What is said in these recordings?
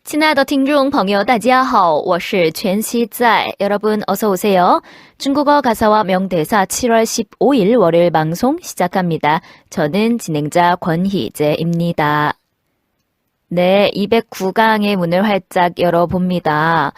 亲爱的听众朋友大家好，我是全熙在. 여러분 어서 오세요. 중국어 가사와 명대사 7월 15일 월요일 방송 시작합니다. 저는 진행자 권희재입니다. 네, 209강의 문을 활짝 열어봅니다.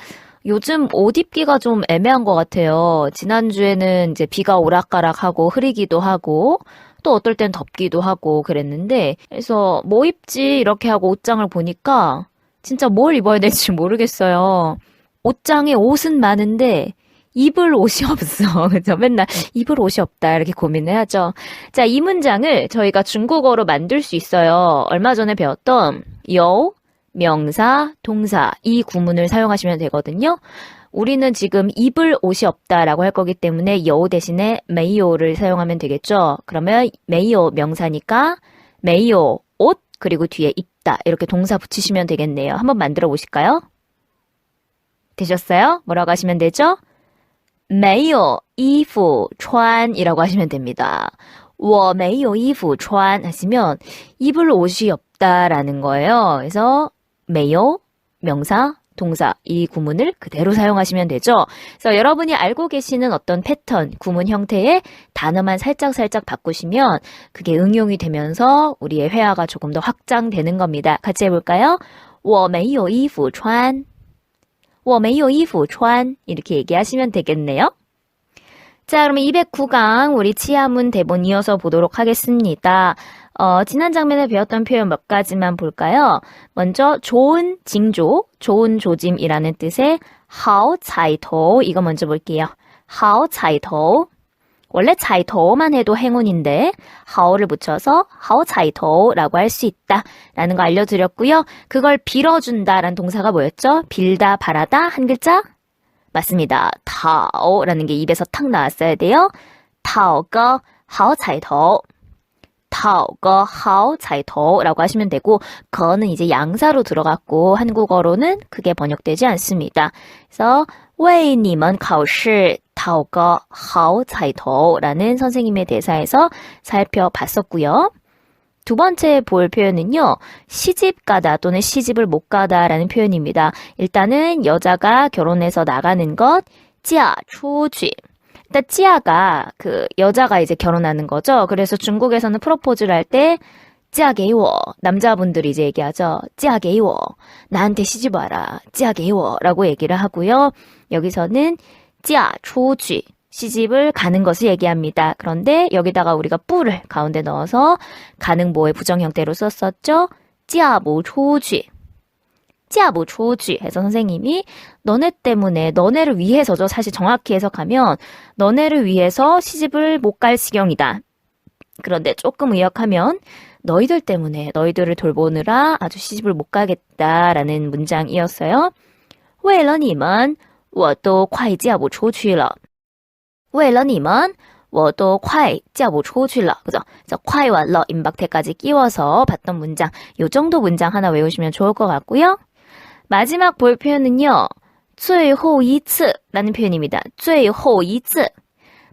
요즘 옷 입기가 좀 애매한 것 같아요. 지난주에는 이제 비가 오락가락하고 흐리기도 하고 또 어떨 땐 덥기도 하고 그랬는데, 그래서 뭐 입지 이렇게 하고 옷장을 보니까 진짜 뭘 입어야 될지 모르겠어요. 옷장에 옷은 많은데 입을 옷이 없어. 그죠? 맨날 입을 옷이 없다 이렇게 고민을 하죠. 자, 이 문장을 저희가 중국어로 만들 수 있어요. 얼마 전에 배웠던 요, 명사, 동사 이 구문을 사용하시면 되거든요. 우리는 지금 입을 옷이 없다라고 할 거기 때문에 요 대신에 메이요를 사용하면 되겠죠. 그러면 메이요 명사니까 메이요 옷 그리고 뒤에 입다 이렇게 동사 붙이시면 되겠네요. 한번 만들어 보실까요? 되셨어요? 뭐라고 하시면 되죠? 没有衣服穿이라고 하시면 됩니다. 我没有衣服穿 하시면 입을 옷이 없다라는 거예요. 그래서 没有 명사 동사 이 구문을 그대로 사용하시면 되죠. 그래서 여러분이 알고 계시는 어떤 패턴, 구문 형태의 단어만 살짝 바꾸시면 그게 응용이 되면서 우리의 회화가 조금 더 확장되는 겁니다. 같이 해볼까요? 我没有衣服穿我没有衣服穿 이렇게 얘기하시면 되겠네요. 자, 그러면 209강 우리 치아문 대본 이어서 보도록 하겠습니다. 지난 장면에 배웠던 표현 몇 가지만 볼까요? 먼저 좋은 징조, 좋은 조짐이라는 뜻의 好彩头 이거 먼저 볼게요. 好彩头 원래 彩头만 해도 행운인데 好를 붙여서 好彩头라고 할 수 있다 라는 거 알려드렸고요. 그걸 빌어준다라는 동사가 뭐였죠? 빌다, 바라다 한 글자? 맞습니다. 讨라는 게 입에서 탁 나왔어야 돼요. 讨个好彩头讨个好彩头라고 하시면 되고 거는 이제 양사로 들어갔고 한국어로는 크게 번역되지 않습니다. 그래서 为你们考试讨个好彩头라는 선생님의 대사에서 살펴봤었고요. 두 번째 볼 표현은요. 시집 가다 또는 시집을 못 가다 라는 표현입니다. 일단은 여자가 결혼해서 나가는 것, 嫁出去 일단 찌아가 그 여자가 이제 결혼하는 거죠. 그래서 중국에서는 프로포즈를 할 때 嫁给我 남자분들이 이제 얘기하죠. 嫁给我 나한테 시집 와라. 嫁给我 라고 얘기를 하고요. 여기서는 嫁出去 시집을 가는 것을 얘기합니다. 그런데 여기다가 우리가 뿌를 가운데 넣어서 가능보의 부정 형태로 썼었죠. 嫁不出去 嫁不出去 해서 선생님이 너네 때문에 너네를 위해서죠. 사실 정확히 해석하면 너네를 위해서 시집을 못 갈 지경이다. 그런데 조금 의역하면 너희들 때문에 너희들을 돌보느라 아주 시집을 못 가겠다라는 문장이었어요. 为了你们我都快嫁不出去了为了你们我都快嫁不出去了 그죠? 그래서 快와 러 임박태까지 끼워서 봤던 문장 요 정도 문장 하나 외우시면 좋을 것 같고요. 마지막 볼 표현은요. 最后一次라는 표현입니다. 最后一次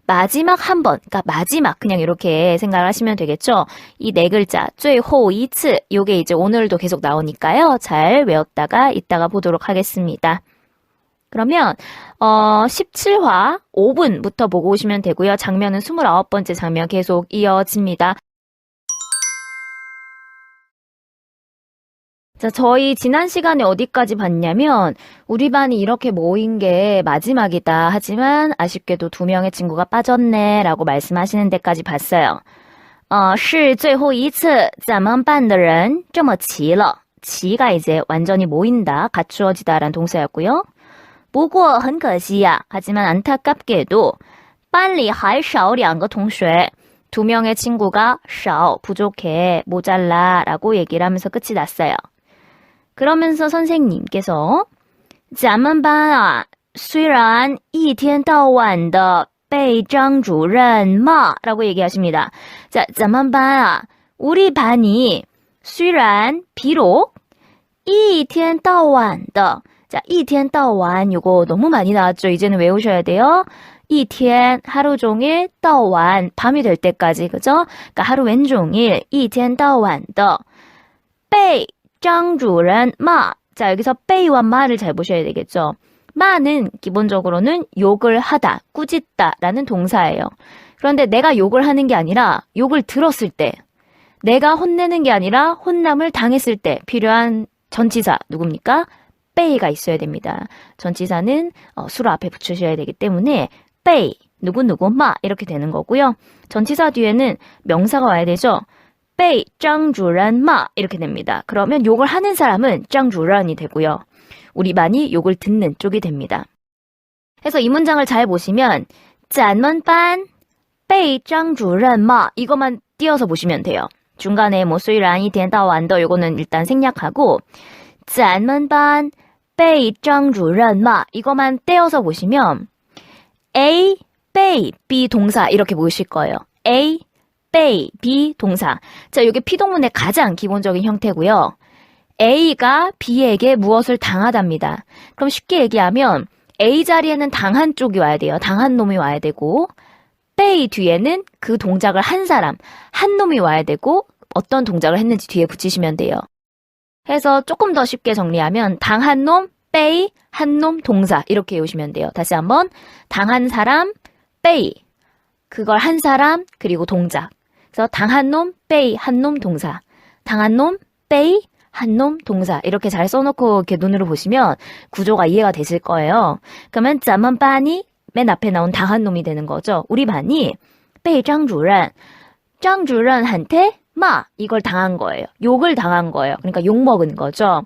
마지막 한 번, 그러니까 마지막 그냥 이렇게 생각을 하시면 되겠죠. 이 네 글자 最后一次 요게 이제 오늘도 계속 나오니까요. 잘 외웠다가 이따가 보도록 하겠습니다. 그러면 17화 5분부터 보고 오시면 되고요. 장면은 29번째 장면 계속 이어집니다. 자, 저희 지난 시간에 어디까지 봤냐면 우리 반이 이렇게 모인 게 마지막이다. 하지만 아쉽게도 2명의 친구가 빠졌네 라고 말씀하시는 데까지 봤어요. 是最后一次咱们班的人这么齐了 齐가 이제 완전히 모인다, 갖추어지다 라는 동사였고요. 不过很可惜呀 하지만 안타깝게도 班里还少2个同学 2명의 친구가 少 부족해, 모자라 라고 얘기를 하면서 끝이 났어요. 그러면서 선생님께서 咱们班啊虽然一天到晚的被张主任骂 라고 얘기하십니다. 자, 咱们班啊 우리 반이 虽然 비록 一天到晚的 자, 一天到晚 요거 너무 많이 나왔죠. 이제는 외우셔야 돼요. 一天 하루 종일 到晚 밤이 될 때까지 그죠? 그러니까 하루 왼종일 一天到晚的被张主任骂 자, 여기서 빼이와 마를 잘 보셔야 되겠죠. 마는 기본적으로는 욕을 하다, 꾸짖다라는 동사예요. 그런데 내가 욕을 하는 게 아니라 욕을 들었을 때, 내가 혼내는 게 아니라 혼남을 당했을 때 필요한 전치사 누굽니까? 빼이가 있어야 됩니다. 전치사는 수로 앞에 붙이셔야 되기 때문에 빼이, 누구누구 마 이렇게 되는 거고요. 전치사 뒤에는 명사가 와야 되죠. 빼이 짱주란 마 이렇게 됩니다. 그러면 욕을 하는 사람은 짱주란이 되고요. 우리만이 욕을 듣는 쪽이 됩니다. 그래서 이 문장을 잘 보시면 咱们班被张主任骂 이것만 띄어서 보시면 돼요. 중간에 뭐虽然一天到晚的 요거는 일단 생략하고 咱们班被张主任骂 이것만 떼어서 보시면 A, 被, B 동사 이렇게 보이실 거예요. A, 被, B 동사. 자, 이게 피동문의 가장 기본적인 형태고요. A가 B에게 무엇을 당하답니다. 그럼 쉽게 얘기하면 A 자리에는 당한 쪽이 와야 돼요. 당한 놈이 와야 되고 빼이 뒤에는 그 동작을 한 사람, 한 놈이 와야 되고 어떤 동작을 했는지 뒤에 붙이시면 돼요. 해서 조금 더 쉽게 정리하면 당한 놈, 빼이, 한 놈, 동사 이렇게 외우시면 돼요. 다시 한번 당한 사람, 빼이, 그걸 한 사람, 그리고 동작. 그래서 당한 놈, 빼이, 한 놈, 동사. 당한 놈, 빼이, 한 놈, 동사 이렇게 잘 써놓고 이렇게 눈으로 보시면 구조가 이해가 되실 거예요. 그러면 咱们班이 맨 앞에 나온 당한 놈이 되는 거죠. 우리 반이 被张主任, 张主任한테 마 이걸 당한 거예요. 욕을 당한 거예요. 그러니까 욕 먹은 거죠.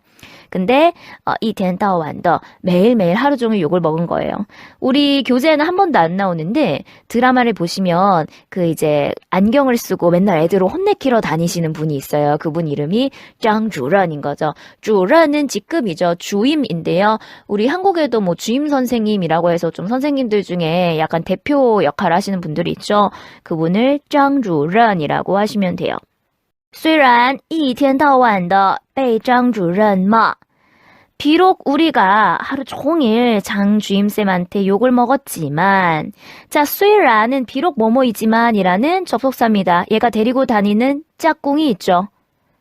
근데 一天到晚的 매일매일 하루 종일 욕을 먹은 거예요. 우리 교재에는 한 번도 안 나오는데 드라마를 보시면 그 이제 안경을 쓰고 맨날 애들을 혼내키러 다니시는 분이 있어요. 그분 이름이 짱주런인 거죠. 주런은 직급이죠. 주임인데요. 우리 한국에도 뭐 주임 선생님이라고 해서 좀 선생님들 중에 약간 대표 역할을 하시는 분들이 있죠. 그분을 짱주런이라고 하시면 돼요. 虽然一天到晚的被张主任骂 비록 우리가 하루 종일 장 주임쌤한테 욕을 먹었지만 자, 虽然은 비록 뭐뭐이지만 이라는 접속사입니다. 얘가 데리고 다니는 짝꿍이 있죠.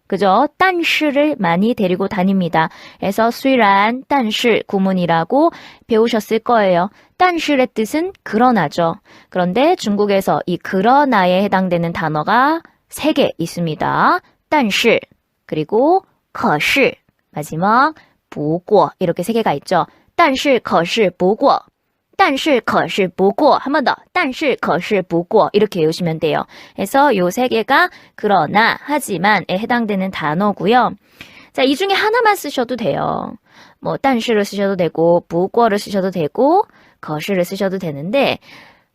그죠? 但是를 많이 데리고 다닙니다. 그래서 虽然但是구문이라고 배우셨을 거예요. 但是의 뜻은 그러나죠. 그런데 중국에서 이 그러나에 해당되는 단어가 3개 있습니다. 但是 그리고 可是 마지막 不过 이렇게 3개가 있죠. 但是可是不过但是可是不过한 번 더 但是可是不过 이렇게 외우시면 돼요. 그래서 요 3개가 그러나 하지만에 해당되는 단어고요. 자, 이 중에 하나만 쓰셔도 돼요. 뭐 但是를 쓰셔도 되고 不过를 쓰셔도 되고 可是를 쓰셔도 되는데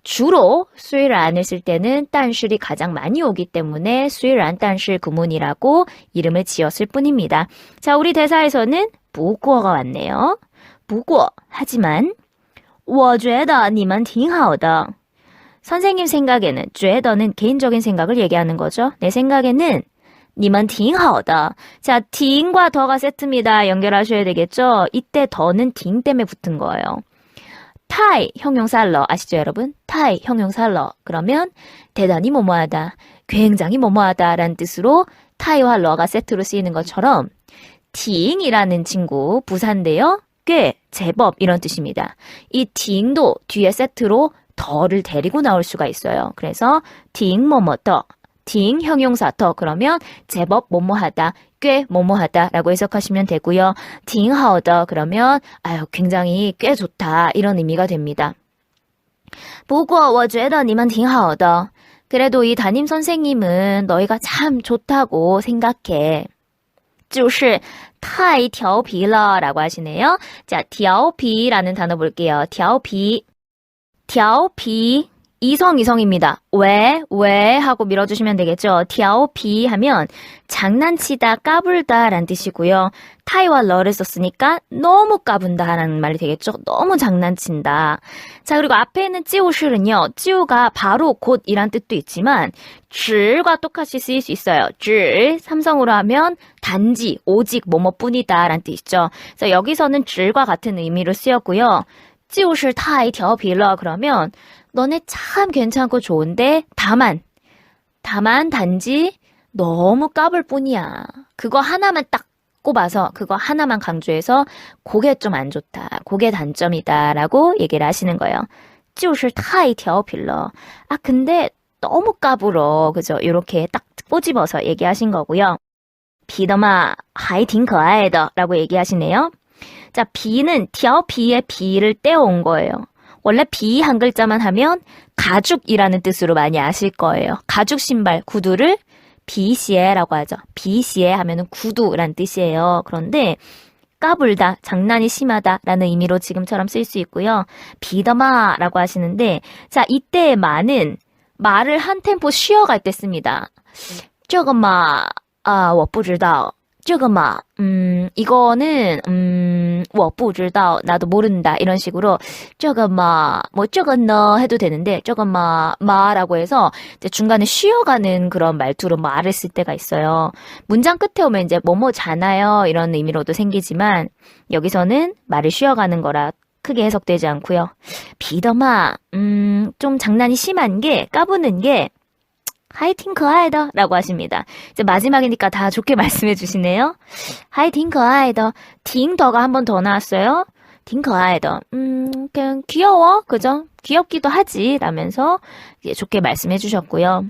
주로 虽然을 쓸 때는 但是이 가장 많이 오기 때문에 虽然但是구문이라고 이름을 지었을 뿐입니다. 자, 우리 대사에서는 不过가 왔네요. 不过 하지만 我觉得你们挺好的. 선생님 생각에는 觉得는 개인적인 생각을 얘기하는 거죠. 내 생각에는 你们挺好的. 자, 挺과 더가 세트입니다. 연결하셔야 되겠죠. 이때 더는 挺 때문에 붙은 거예요. 타이 형용사러 아시죠 여러분? 타이 형용사러 그러면 대단히 뭐뭐하다, 굉장히 뭐뭐하다 라는 뜻으로 타이와 러가 세트로 쓰이는 것처럼 팅이라는 친구 부사인데요. 꽤, 제법 이런 뜻입니다. 이 팅도 뒤에 세트로 더를 데리고 나올 수가 있어요. 그래서 팅 뭐뭐더, 팅 형용사 더 그러면 제법 뭐뭐하다, 꽤 뭐뭐하다 라고 해석하시면 되고요. 팅하오더 그러면 아유 굉장히 꽤 좋다 이런 의미가 됩니다. 不过我觉得你们挺好的. 그래도 이 담임 선생님은 너희가 참 좋다고 생각해. 就是太调皮了라고 하시네요. 자, 调皮라는 단어 볼게요. 调皮 이성입니다. 왜 하고 밀어주시면 되겠죠. 调皮 하면 장난치다, 까불다 라는 뜻이고요. 타이와 러를 썼으니까 너무 까분다 라는 말이 되겠죠. 너무 장난친다. 자, 그리고 앞에 있는 就是은요. 就가 바로 곧 이란 뜻도 있지만 只과 똑같이 쓰일 수 있어요. 只 삼성으로 하면 단지, 오직, 뭐뭐뿐이다 라는 뜻이죠. 그래서 여기서는 只과 같은 의미로 쓰였고요. 就是太调皮了 그러면 너네 참 괜찮고 좋은데 다만 단지 너무 까불 뿐이야. 그거 하나만 딱 꼽아서 그거 하나만 강조해서 그게 좀 안 좋다. 그게 단점이다. 라고 얘기를 하시는 거예요. 就是太调皮了. 아, 근데 너무 까불어. 그죠? 이렇게 딱 꼬집어서 얘기하신 거고요. 皮的嘛还挺可爱的 라고 얘기하시네요. 자, 비는 调皮의 비를 떼어온 거예요. 원래 비 한 글자만 하면 가죽이라는 뜻으로 많이 아실 거예요. 가죽 신발, 구두를 비시에라고 하죠. 비시에 하면은 구두란 뜻이에요. 그런데 까불다, 장난이 심하다라는 의미로 지금처럼 쓸 수 있고요. 비더마라고 하시는데, 자, 이때의 마는 말을 한 템포 쉬어갈 때 씁니다. 这个嘛, 아, 我不知道. 这个嘛, 이거는, 我不知道, 나도 모른다, 이런 식으로, 这个嘛, 뭐, 这个呢, 해도 되는데, 这个嘛, 마라고 해서, 이제 중간에 쉬어가는 그런 말투로 말을 쓸 때가 있어요. 문장 끝에 오면 이제, 뭐뭐잖아요, 이런 의미로도 생기지만, 여기서는 말을 쉬어가는 거라 크게 해석되지 않고요. 비더마, 좀 장난이 심한 게, 까부는 게, 하이팅可爱的 라고 하십니다. 이제 마지막이니까 다 좋게 말씀해 주시네요. 하이팅 可爱的. 딩더가 한 번 더 나왔어요. 挺可爱的. 그냥 귀여워. 그죠? 귀엽기도 하지. 라면서 좋게 말씀해 주셨고요.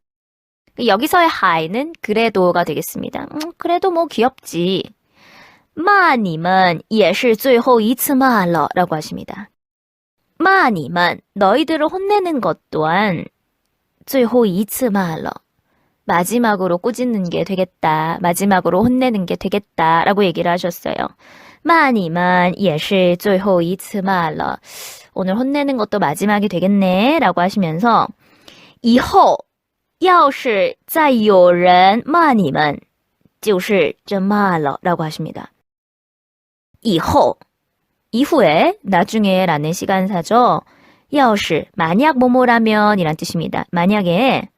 여기서의 하이는 그래도가 되겠습니다. 그래도 뭐 귀엽지. 骂你们也是最后一次骂了 라고 하십니다. 骂你们, 너희들을 혼내는 것 또한 最后一次骂了. 마지막으로 꾸짖는 게 되겠다. 마지막으로 혼내는 게 되겠다. 라고 얘기를 하셨어요. 骂你们也是最后一次骂了. 오늘 혼내는 것도 마지막이 되겠네. 라고 하시면서 以后要是再有人骂你们就是真骂了. 라고 하십니다. 以后, 이후에, 나중에 라는 시간사죠. 要是, 만약 뭐뭐라면 이란 뜻입니다. 만약에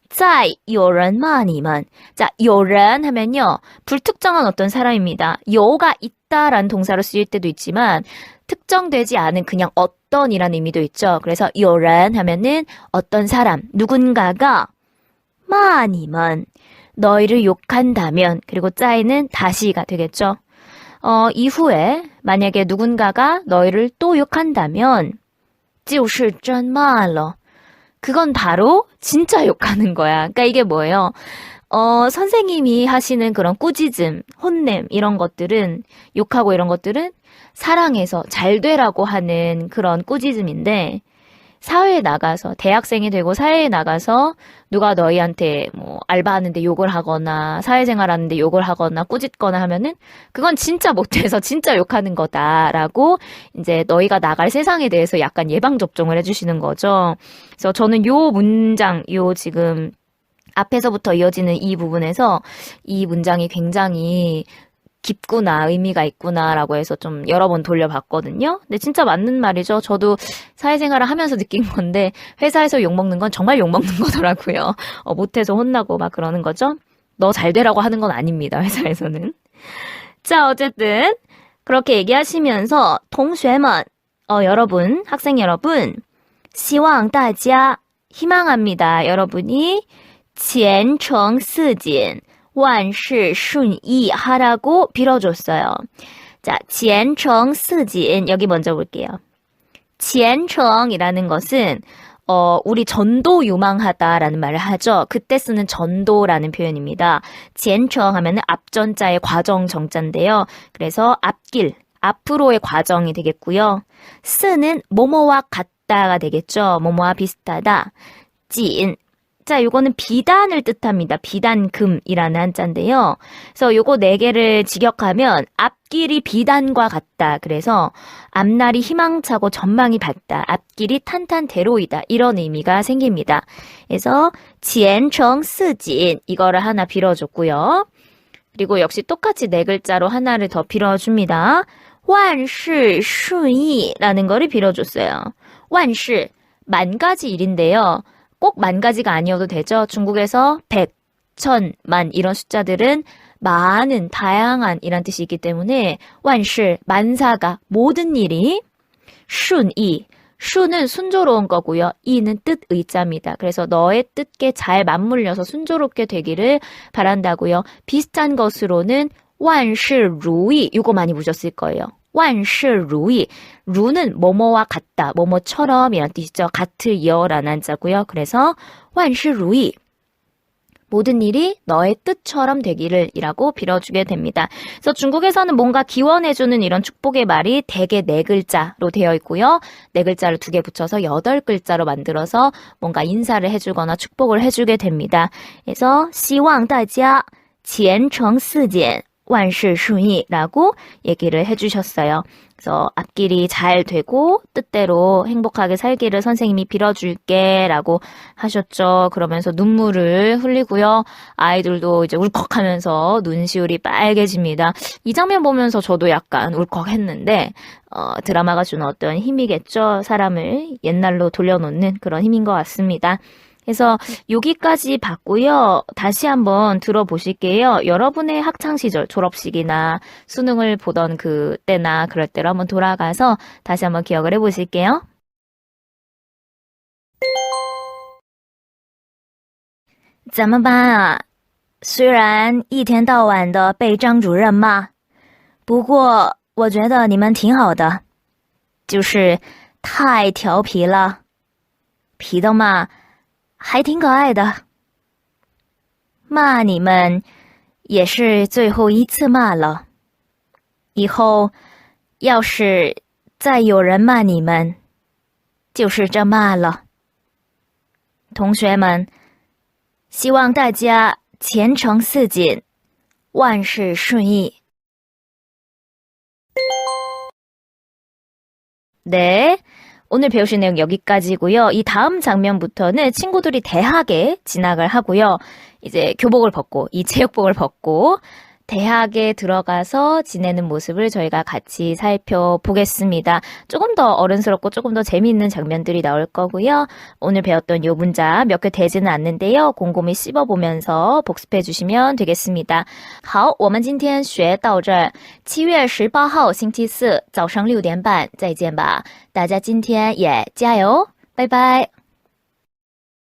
再有人骂你们. 자, 有人 하면요. 불특정한 어떤 사람입니다. 요가 있다라는 동사로 쓰일 때도 있지만 특정되지 않은 그냥 어떤이라는 의미도 있죠. 그래서 有人 하면은 어떤 사람, 누군가가 骂你们, 너희를 욕한다면, 그리고 再는 다시가 되겠죠. 이후에 만약에 누군가가 너희를 또 욕한다면 就是真骂了. 그건 바로 진짜 욕하는 거야. 그러니까 이게 뭐예요? 선생님이 하시는 그런 꾸짖음, 혼냄 이런 것들은, 욕하고 이런 것들은 사랑해서 잘 되라고 하는 그런 꾸짖음인데, 사회에 나가서, 대학생이 되고 사회에 나가서 누가 너희한테 뭐 알바하는데 욕을 하거나 사회생활 하는데 욕을 하거나 꾸짖거나 하면은 그건 진짜 못해서 진짜 욕하는 거다라고 이제 너희가 나갈 세상에 대해서 약간 예방접종을 해주시는 거죠. 그래서 저는 요 문장, 요 지금 앞에서부터 이어지는 이 부분에서 이 문장이 굉장히 깊구나, 의미가 있구나라고 해서 좀 여러 번 돌려봤거든요. 근데 진짜 맞는 말이죠. 저도 사회생활을 하면서 느낀 건데 회사에서 욕먹는 건 정말 욕먹는 거더라고요. 못해서 혼나고 막 그러는 거죠. 너 잘 되라고 하는 건 아닙니다. 회사에서는. 자, 어쨌든 그렇게 얘기하시면서 동学们, 여러분, 학생 여러분, 希望大家, 희망합니다. 여러분이 前程似锦, 万事顺意 하라고 빌어줬어요. 자, 前程似锦 여기 먼저 볼게요. 前程이라는 것은 우리 전도 유망하다라는 말을 하죠. 그때 쓰는 전도라는 표현입니다. 前程 하면은 앞전자의 과정 정자인데요. 그래서 앞길, 앞으로의 과정이 되겠고요. 쓰는 뭐뭐와 같다가 되겠죠. 뭐뭐와 비슷하다. 锦, 자, 요거는 비단을 뜻합니다. 비단금이라는 한자인데요. 그래서 요거 네 개를 직역하면 앞길이 비단과 같다. 그래서 앞날이 희망차고 전망이 밝다. 앞길이 탄탄대로이다. 이런 의미가 생깁니다. 그래서 前程似锦 이거를 하나 빌어줬고요. 그리고 역시 똑같이 네 글자로 하나를 더 빌어줍니다. 万事顺意 라는 거를 빌어줬어요. 万事, 만 가지 일인데요. 꼭 만 가지가 아니어도 되죠. 중국에서 100, 1000, 만 이런 숫자들은 많은, 다양한 이란 뜻이 있기 때문에 万事, 만사가, 모든 일이 顺意, 슈는 순조로운 거고요. 이는 뜻 의자입니다. 그래서 너의 뜻께 잘 맞물려서 순조롭게 되기를 바란다고요. 비슷한 것으로는 万事如意 이거 많이 보셨을 거예요. 万事如意 루는 뭐뭐와 같다, 뭐뭐처럼 이런 뜻이죠. 같으여라는 한자고요. 그래서 万事如意 모든 일이 너의 뜻처럼 되기를 이라고 빌어주게 됩니다. 그래서 중국에서는 뭔가 기원해주는 이런 축복의 말이 대개 4글자로 되어 있고요. 4글자를 2개 붙여서 8글자로 만들어서 뭔가 인사를 해주거나 축복을 해주게 됩니다. 그래서 希望大家前程似锦万事顺意라고 얘기를 해주셨어요. 그래서 앞길이 잘 되고 뜻대로 행복하게 살기를 선생님이 빌어줄게 라고 하셨죠. 그러면서 눈물을 흘리고요. 아이들도 이제 울컥하면서 눈시울이 빨개집니다. 이 장면 보면서 저도 약간 울컥했는데 드라마가 주는 어떤 힘이겠죠. 사람을 옛날로 돌려놓는 그런 힘인 것 같습니다. 그래서 여기까지 봤고요. 다시 한번 들어보실게요. 여러분의 학창시절 졸업식이나 수능을 보던 그때나 그럴 때로 한번 돌아가서 다시 한번 기억을 해보실게요. 怎么办啊？虽然一天到晚的被张主任骂，不过我觉得你们挺好的，就是太调皮了，皮的嘛。还挺可爱的，骂你们也是最后一次骂了。以后要是再有人骂你们，就是这骂了。同学们，希望大家前程似锦，万事顺意。네. 오늘 배우신 내용 여기까지고요. 이 다음 장면부터는 친구들이 대학에 진학을 하고요. 이제 교복을 벗고, 이 체육복을 벗고 대학에 들어가서 지내는 모습을 저희가 같이 살펴보겠습니다. 조금 더 어른스럽고 조금 더 재미있는 장면들이 나올 거고요. 오늘 배웠던 이 문장 몇 개 되지는 않는데요. 곰곰이 씹어보면서 복습해 주시면 되겠습니다. 好，我们今天学到这儿。7月18号星期四早上6点半再见吧。大家今天也加油，拜拜。